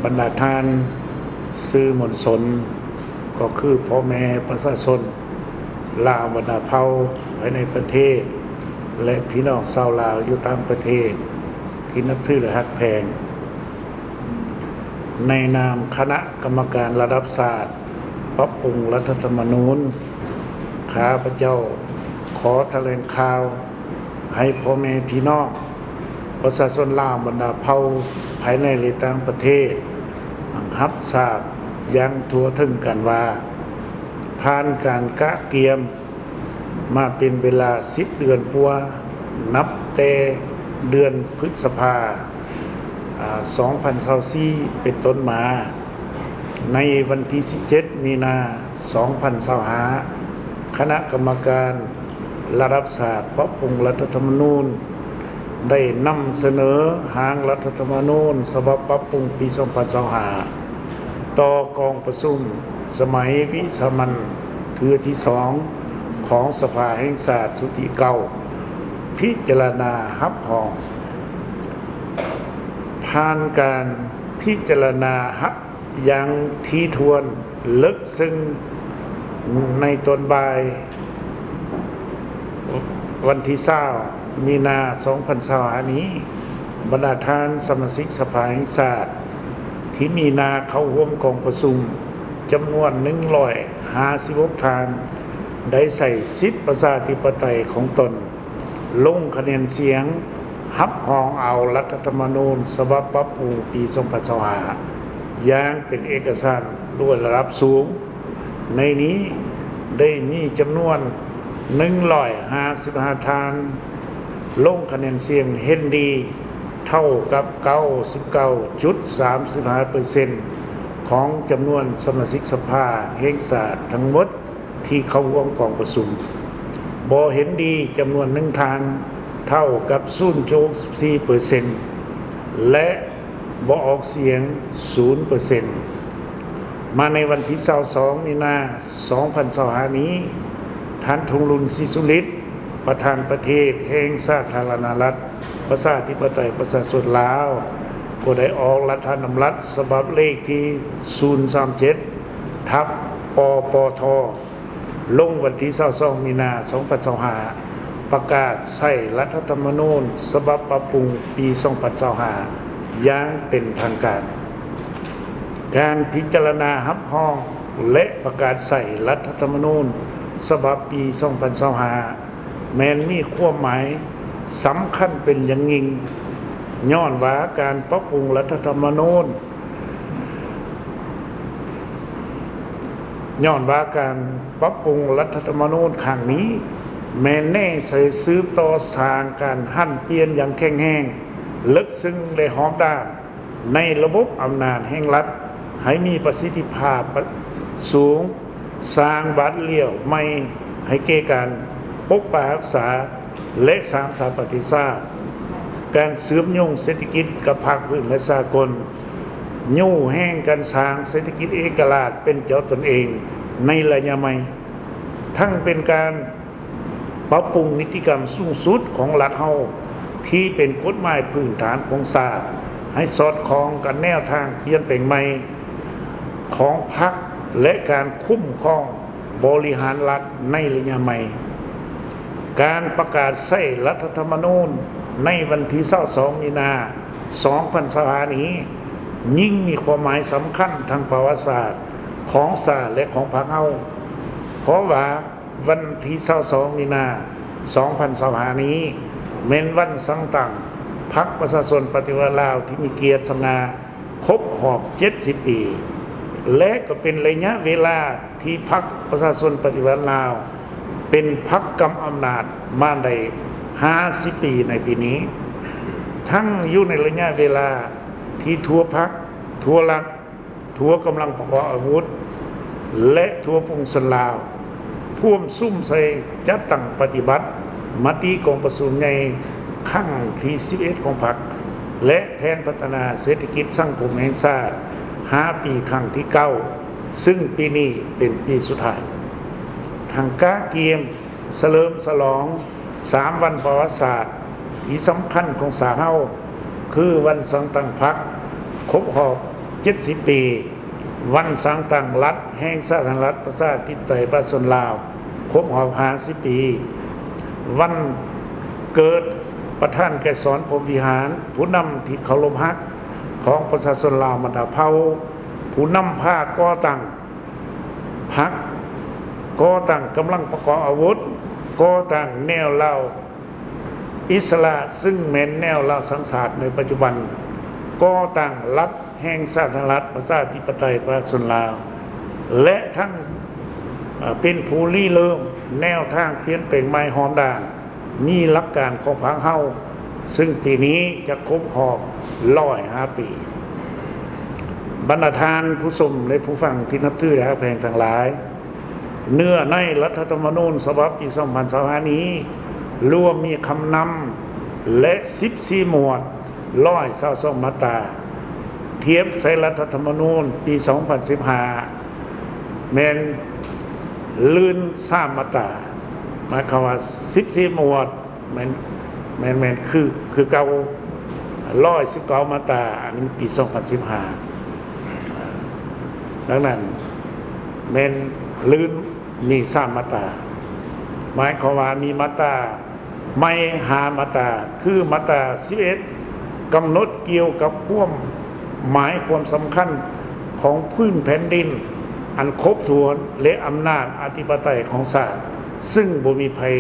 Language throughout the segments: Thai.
บรรดาท่านสื่อมวลชนก็คือพ่อแม่ประชาชนลาวบรรดาเผ่าภายในประเทศและพี่น้องชาวลาวอยู่ต่างประเทศที่นับถือและฮักแพงในนามคณะกรรมการระดับศาสตร์ปรับปรุงรัฐธรรมนูญข้าพเจ้าขอแถลงข่าวให้พ่อแม่พี่น้องประชาชนลาวบรรดาเผ่าภายในและต่างประเทศรับทราบอย่างทั่วถึงกันว่าผ่านการกะเตรียมมาเป็นเวลา10 เดือนกว่านับแต่เดือนพฤษภา2024เป็นต้นมาในวันที่17 มีนา2025คณะกรรมการระดับศาสตร์ปรับปรุงรัฐธรรมนูญได้นำเสนอร่างรัฐธรรมนูญฉบับปรับปรุงปี2025ต่อกองประชุมสมัยวิสามัญเทื่อที่2ของสภาแห่งชาติสุธิเก่าพิจารณารับรองผ่านการพิจารณาอย่างถี่ถ้วนลึกซึ้งในตอนบ่ายวันที่20 มีนา2025นี้บรรดาท่านสมาชิกสภาแห่งชาติที่มีนาเข้าร่วมกองประชุมจำนวน156 ท่านได้ใส่สิทธิประชาธิปไตยของตนลงคะแนนเสียงรับรองเอารัฐธรรมนูญฉบับปรับปรุงปี2025อย่างเป็นเอกสารด้วยระดับสูงในนี้ได้มีจำนวน155 ท่านลงคะแนนเสียงเห็นดีเท่ากับ 99.35% ของจำนวนสมาชิกสภาแห่งชาติทั้งหมดที่เข้าร่วมกองประชุมบ่เห็นดีจำนวน1 ท่านเท่ากับ 0.4% และบ่ออกเสียง 0% มาในวันที่22 มีนา2025นี้ท่านธงรุนศรีสุฤทธิ์ประธานประเทศแห่งสาธารณรัฐประชาธิปไตยประชาชนลาวก็ได้ออกรัฐธรรมนูญฉบับเลขที่037/ปปทลงวันที่22 มีนา2025ประกาศใช้รัฐธรรมนูญฉบับปรับปรุงปี2025อย่างเป็นทางการการพิจารณารับรองและประกาศใช้รัฐธรรมนูญฉบับปี2025แม้นมีความหมายสำคัญเป็นอย่างยิ่งย้อนว่าการปรับปรุงรัฐธรรมนูญครั้งนี้แม้แน่ใส่สืบต่อสร้างการหั่นเปลี่ยนอย่างแข็งแรงลึกซึ้งและหอมด้านในระบบอำนาจแห่งรัฐให้มีประสิทธิภาพสูงสร้างบัตรเลี้ยวใหม่ให้แก่การปกปักรักษาและสร้างสรรค์ประวัติศาสตร์การเชื่อมโยงเศรษฐกิจกับภาคพื้นและสากลยู่แห่งการสร้างเศรษฐกิจเอกราชเป็นเจ้าตนเองในระยะใหม่ทั้งเป็นการปรับปรุงนิติกรรมสูงสุดของรัฐเฮาที่เป็นกฎหมายพื้นฐานของศาสตร์ให้สอดคล้องกับแนวทางเปลี่ยนแปลงใหม่ของพรรคและการคุ้มครองบริหารรัฐในระยะใหม่การประกาศใช้รัฐธรรมนูญในวันที่22 มีนา2025นี้ยิ่งมีความหมายสำคัญทางประวัติศาสตร์ของศาสตร์และของพรรคเฮาเพราะว่าวันที่22 มีนา2025นี้เป็นวันสังตั้งพรรคประชาชนปฏิวัติลาวที่มีเกียรติสง่าครบรอบ70 ปีและก็เป็นระยะเวลาที่พรรคประชาชนปฏิวัติลาวเป็นพรรคกำอำนาจมาได้50 ปีในปีนี้ทั้งอยู่ในระยะเวลาที่ทั่วพรรคทั่วรัฐทั่วกำลังประกอบอาวุธและทั่วปวงชนลาวพ่วมซุ่มใส่จัดตั้งปฏิบัติมติกองประชุมใหญ่ครั้งที่11ของพรรคและแผนพัฒนาเศรษฐกิจสังคมแห่งชาติ5 ปีครั้งที่9ซึ่งปีนี้เป็นปีสุดท้ายทางกะเกียมเฉลิมฉลอง3 วันประวัติศาสตร์ที่สำคัญของศาสตร์เฮาคือวันสังตั้งพรรคครบรอบ 70 ปี วันสร้างตั้งรัฐแห่งสาธารณรัฐประชาธิปไตยประชาชนลาวครบรอบ50 ปี วันเกิดประธานไกรสอนพรหมวิหารผู้นำที่เคารพรักของประชาชนลาวบรรดาเผ่าผู้นำภาคก่อตั้งพรรคก่อตั้งกำลังประกอบอาวุธก่อตั้งแนวลาวอิสระซึ่งแม่นแนวลาวสังสาสในปัจจุบันก่อตั้งรัฐแห่งสาธารณรัฐประชาธิปไตยประชาชนลาวและทั้งเป็นผู้ริเริ่มแนวทางเปลี่ยนแปลงใหม่หอมด่านมีหลักการของพรรคเฮาซึ่งปีนี้จะครบรอบ105 ปีบรรดาทานผู้ชมและผู้ฟังที่นับถือและแพงทั้งหลายเนื้อในรัฐธรรมนูญฉบับปี2025นี้รวมมีคำนำและ14 หมวด122 มาตราเทียบใส่รัฐธรรมนูญปี2015แม่นลื่น3 มาตราหมายความว่า14 หมวดแม่นคือเก่า119 มาตราอันนี้ปี2015ดังนั้นแม่นลื่นมี3 มาตราหมายความว่ามีมาตราไม่5 มาตราคือมาตรา11กำหนดเกี่ยวกับความหมายความสำคัญของพื้นแผ่นดินอันครบถ้วนและอำนาจอธิปไตยของศาลซึ่งบ่มีภัย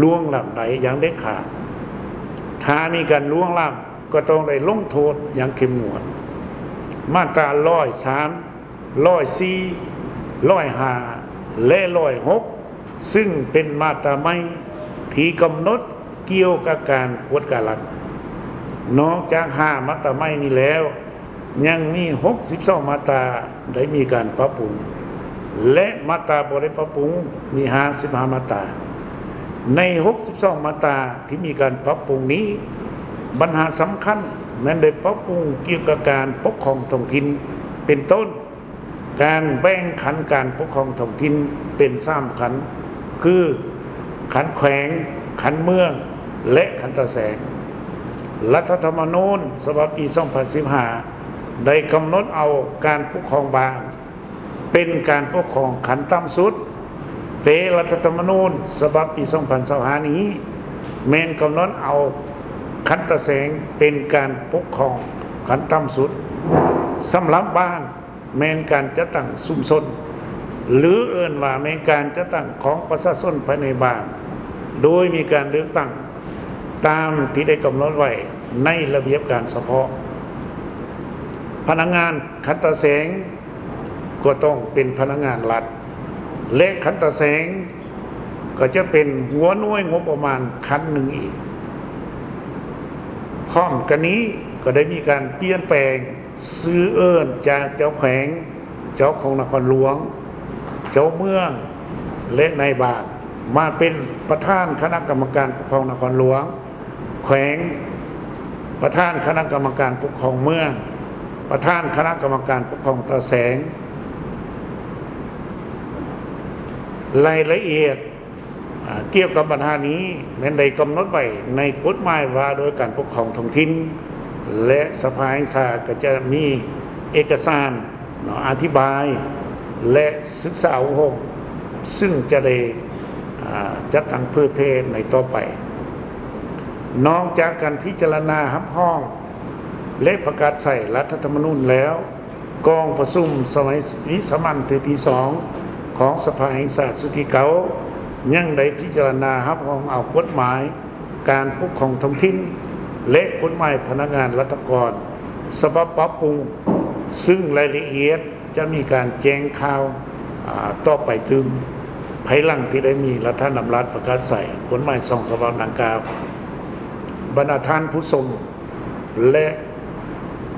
ล่วงล้ำใดอย่างเด็ดขาดถ้ามีการล่วงล้ำก็ต้องได้ลงโทษอย่างเข้มงวดมาตรา103 104 105และ106ซึ่งเป็นมาตราใหม่ที่กำหนดเกี่ยวกับการกวดการรัฐนอกจาก5 มาตราใหม่นี้แล้วยังมี62 มาตราได้มีการปรับปรุงและมาตราบ่ได้ปรับปรุงมี55 มาตราใน62 มาตราที่มีการปรับปรุงนี้ปัญหาสำคัญแม้นได้ปรับปรุงเกี่ยวกับการปกครองท้องถิ่นเป็นต้นการแบ่งขันการปกครองท้องถิ่นเป็น3 ขันคือขันแขวงขันเมืองและขันตะแสงรัฐธรรมนูญฉบับปี2015ได้กำหนดเอาการปกครองบ้านเป็นการปกครองขันต่ำสุดแต่รัฐธรรมนูญฉบับปี2025นี้แม่นกำหนดเอาขันตะแสงเป็นการปกครองขันต่ำสุดสำหรับบ้านแม้นการจัดตั้งชุมชนหรือเอิ้นว่าแม้นการจัดตั้งของประชาชนภายในบ้านโดยมีการเลือกตั้งตามที่ได้กำหนดไว้ในระเบียบการเฉพาะพนักงานขันตะแสงก็ต้องเป็นพนักงานรัฐและขันตะแสงก็จะเป็นหัวหน่วยงบประมาณขันหนึ่งอีกพร้อมกันนี้ก็ได้มีการเปลี่ยนแปลงซื้อเอิ้นจากเจ้าแขวงเจ้าของนครหลวงเจ้าเมืองและนายบ้านมาเป็นประธานคณะกรรมการปกครองนครหลวงแขวงประธานคณะกรรมการปกครองเมืองประธานคณะกรรมการปกครองตะแสงรายละเอียดเกี่ยวกับปัญหานี้แม้นได้กำหนดไว้ในกฎหมายว่าโดยการปกครองท้องถิ่นและสภาแห่งชาติก็จะมีเอกสารอธิบายและศึกษาอบรมซึ่งจะได้จัดตั้งเพื่อเพศในต่อไปนอกจากการพิจารณารับรองและประกาศใส่รัฐธรรมนูญแล้วกองประชุมสมัยวิสามัญที่2ของสภาแห่งชาติสุดที่เก่ายังได้พิจารณารับรองเอากฎหมายการปกครองท้องถิ่นและกฎหมายพนักงานรัฐกรฉบับปรับปรุงซึ่งรายละเอียดจะมีการแจ้งข่าวต่อไปถึงภายหลังที่ได้มีรัฐธรรมนูญประกาศใส่กฎหมาย2 ฉบับดังกล่าวบรรดาท่านผู้ชมและ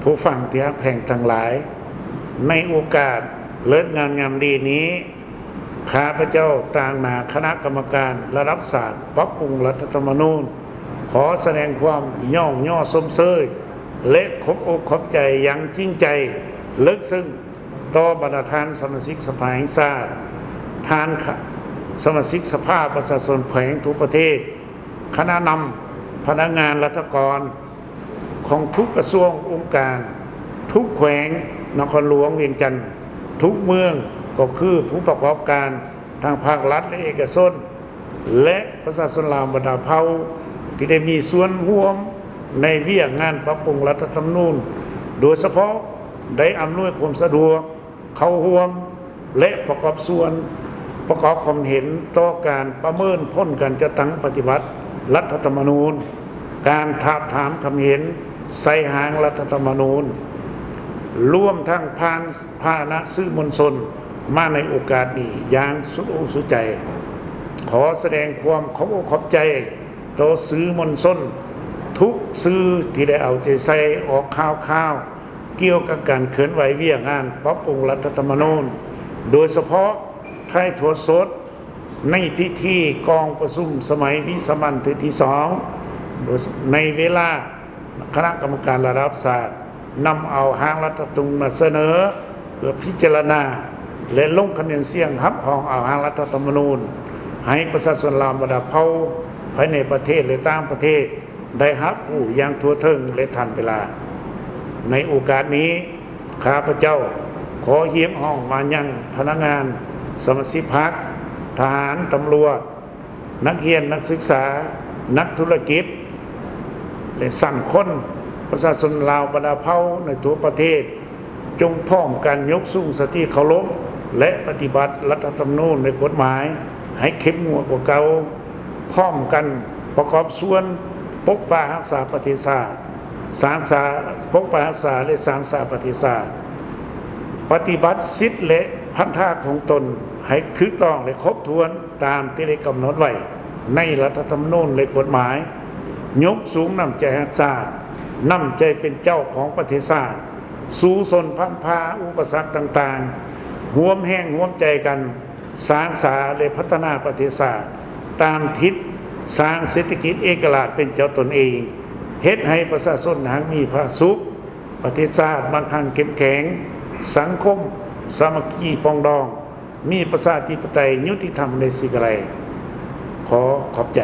ผู้ฟังที่รักแพงทั้งหลายในโอกาสเลิศงานงามดีนี้ข้าพเจ้าต่างมาคณะกรรมการระดับศาสตร์ปรับปรุงรัฐธรรมนูญขอแสดงความย่อสมเสยและขอบอกขอบใจอย่างจริงใจลึกซึ้งต่อบรรดาท่านสมาชิกสภาแห่งชาติท่านสมาชิกสภาประชาชนแขวงทุกประเทศคณะนำพนักงานรัฐกรของทุกกระทรวงองค์การ ทุกแขวงนครหลวงเวียงจันทร์ทุกเมืองก็คือผู้ประกอบการทางภาครัฐและเอกชนและประชาชนลาวบรรดาเผ่าที่ได้มีส่วนร่วมในเวียกงานปรับปรุงรัฐธรรมนูญโดยเฉพาะได้อำนวยความสะดวกเข้าร่วมและประกอบส่วนประกอบความเห็นต่อการประเมินผลการจัดตั้งปฏิบัติรัฐธรรมนูญการถามถามความเห็นใส่หางรัฐธรรมนูญร่วมทั้งพาณะสื่อมวลชนมาในโอกาสนี้อย่างสุดอกสุดใจขอแสดงความขอบอกขอบใจต่อสื่อมวลชนทุกสื่อที่ได้เอาใจใส่ออกข่าวเกี่ยวกับการเคลื่อนไหวเวียกงานปรับปรุงรัฐธรรมนูญโดยเฉพาะไทยทวสดในพิธีกองประชุมสมัยวิสามัญที่2ในเวลาคณะกรรมการระดับศาสตร์นำเอาหางรัฐธรรมนูญมาเสนอเพื่อพิจารณาและลงคะแนนเสียงรับรองเอาหางรัฐธรรมนูญให้ประชาชนลาวบรรดาเผ่าภายในประเทศและต่างประเทศได้รับอย่างทั่วถึงและทันเวลาในโอกาสนี้ข้าพเจ้าขอเฮียงห้องมายังพนักงานสมาชิกพรรคทหารตำรวจนักเรียนนักศึกษานักธุรกิจและสั่งคนประชาชนลาวบรรดาเผ่าในทั่วประเทศจงพร้อมกันยกสูงสติเคารพและปฏิบัติรัฐธรรมนูญในกฎหมายให้เข้มงวดกว่าเก่าพร้อมกันประกอบส่วนปกป้องรักษาประเทศชาติสร้างสาปกป้องรักษาและสร้างสาประเทศชาติปฏิบัติสิทธิและพันธะของตนให้ถูกต้องและครบถ้วนตามที่ได้กำหนดไว้ในรัฐธรรมนูญและกฎหมายยกสูงน้ำใจรักษาน้ำใจเป็นเจ้าของประเทศชาติสู้สนพันพาอุปสรรคต่างๆร่วมแห้งร่วมใจกันสร้างสาและพัฒนาประเทศชาติตามทิศสร้างเศรษฐกิจเอกราชเป็นเจ้าตนเองเฮ็ดให้ประชาชนหางมีผาสุขประเทศชาติบางครั้งเข้มแข็งสังคมสามัคคีปองดองมีประชาธิปไตยยุติธรรมในสิ่งใดขอขอบใจ